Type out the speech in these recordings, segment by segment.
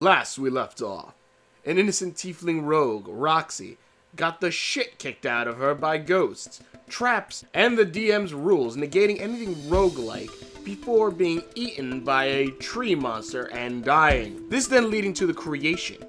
Last we left off, an innocent tiefling rogue, Roxy, got the shit kicked out of her by ghosts, traps, and the DM's rules negating anything roguelike before being eaten by a tree monster and dying. This then leading to the creation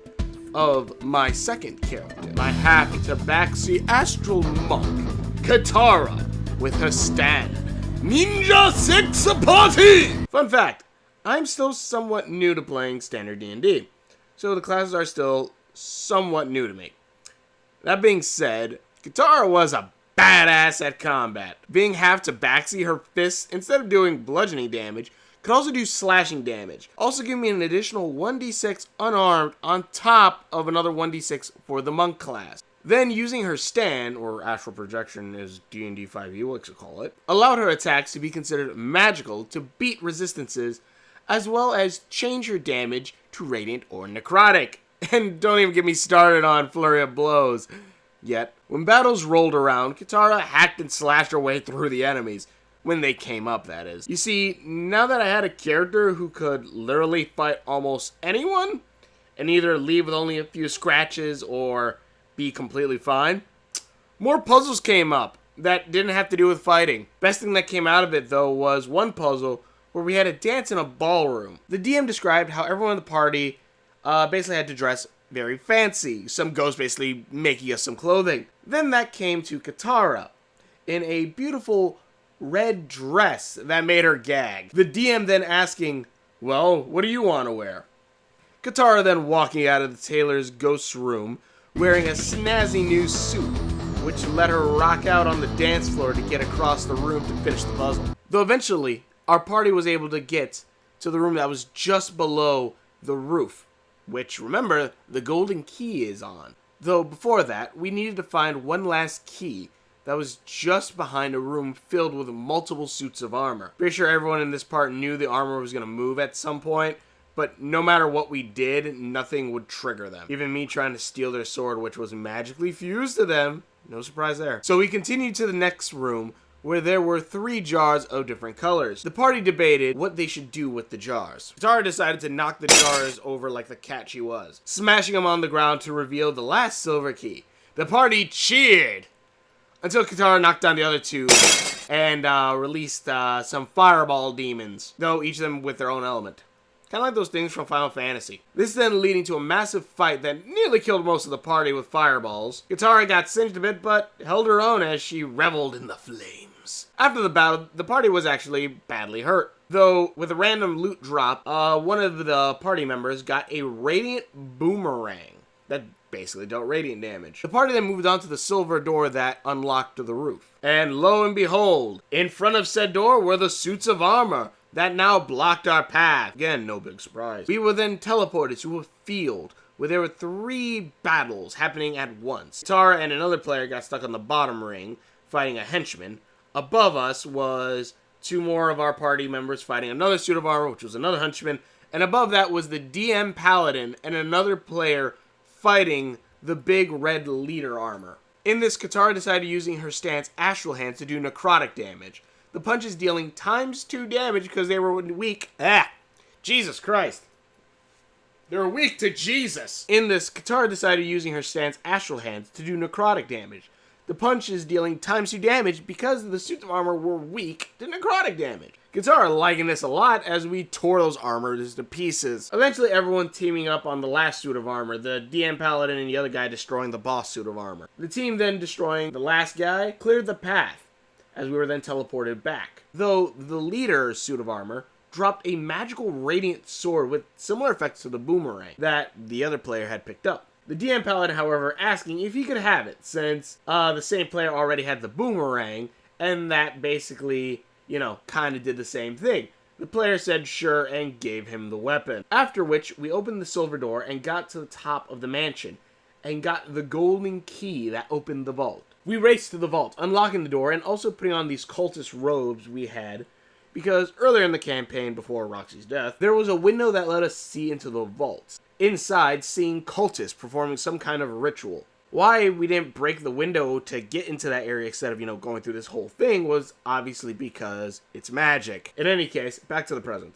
of my second character, my half-tabaxi astral monk, Kittara, with her stand, Ninja Six Party! Fun fact, I'm still somewhat new to playing standard D&D, so the classes are still somewhat new to me. That being said, Kittara was a badass at combat. Being half tabaxi, her fists, instead of doing bludgeoning damage, could also do slashing damage. Also giving me an additional 1d6 unarmed on top of another 1d6 for the monk class. Then using her stand, or astral projection as D&D 5e likes to call it, allowed her attacks to be considered magical to beat resistances, as well as change her damage to radiant or necrotic. And don't even get me started on flurry of blows. Yet, when battles rolled around, Kittara hacked and slashed her way through the enemies. When they came up, that is. You see, now that I had a character who could literally fight almost anyone, and either leave with only a few scratches or be completely fine, more puzzles came up that didn't have to do with fighting. Best thing that came out of it, though, was one puzzle where we had to dance in a ballroom. The DM described how everyone in the party basically had to dress very fancy. Some ghosts basically making us some clothing. Then that came to Kittara in a beautiful red dress that made her gag. The DM then asking, well, what do you want to wear? Kittara then walking out of the tailor's ghost's room wearing a snazzy new suit, which let her rock out on the dance floor to get across the room to finish the puzzle. Though eventually, our party was able to get to the room that was just below the roof, which, remember, the golden key is on. Though before that, we needed to find one last key that was just behind a room filled with multiple suits of armor. Pretty sure everyone in this part knew the armor was going to move at some point, but no matter what we did, nothing would trigger them. Even me trying to steal their sword, which was magically fused to them. No surprise there. So we continued to the next room, where there were 3 jars of different colors. The party debated what they should do with the jars. Kittara decided to knock the jars over like the cat she was, smashing them on the ground to reveal the last silver key. The party cheered until Kittara knocked down the other 2 and released some fireball demons, though each of them with their own element. Kind of like those things from Final Fantasy. This then leading to a massive fight that nearly killed most of the party with fireballs. Kittara got singed a bit, but held her own as she reveled in the flames. After the battle, the party was actually badly hurt. Though, with a random loot drop, one of the party members got a radiant boomerang that basically dealt radiant damage. The party then moved on to the silver door that unlocked to the roof. And lo and behold, in front of said door were the suits of armor that now blocked our path. Again, no big surprise. We were then teleported to a field where there were 3 battles happening at once. Kittara and another player got stuck on the bottom ring, fighting a henchman. Above us was 2 more of our party members fighting another suit of armor, which was another henchman. And above that was the DM paladin and another player fighting the big red leader armor. In this, Kittara decided using her stance astral hands to do necrotic damage. The punches dealing ×2 damage because they were weak. Jesus Christ. They were weak to Jesus. In this, Kittara decided using her stance astral hands to do necrotic damage. The punches dealing ×2 damage because the suits of armor were weak to necrotic damage. Kittara liking this a lot as we tore those armors to pieces. Eventually everyone teaming up on the last suit of armor, the DM Paladin and the other guy destroying the boss suit of armor. The team then destroying the last guy cleared the path, as we were then teleported back. Though the leader's suit of armor dropped a magical radiant sword with similar effects to the boomerang that the other player had picked up. The DM Paladin, however, asking if he could have it, since the same player already had the boomerang, and that basically, kind of did the same thing. The player said sure and gave him the weapon. After which, we opened the silver door and got to the top of the mansion, and got the golden key that opened the vault. We raced to the vault, unlocking the door and also putting on these cultist robes we had, because earlier in the campaign, before Roxy's death, there was a window that let us see into the vaults. Inside, seeing cultists performing some kind of ritual. Why we didn't break the window to get into that area instead of, going through this whole thing was obviously because it's magic. In any case, back to the present.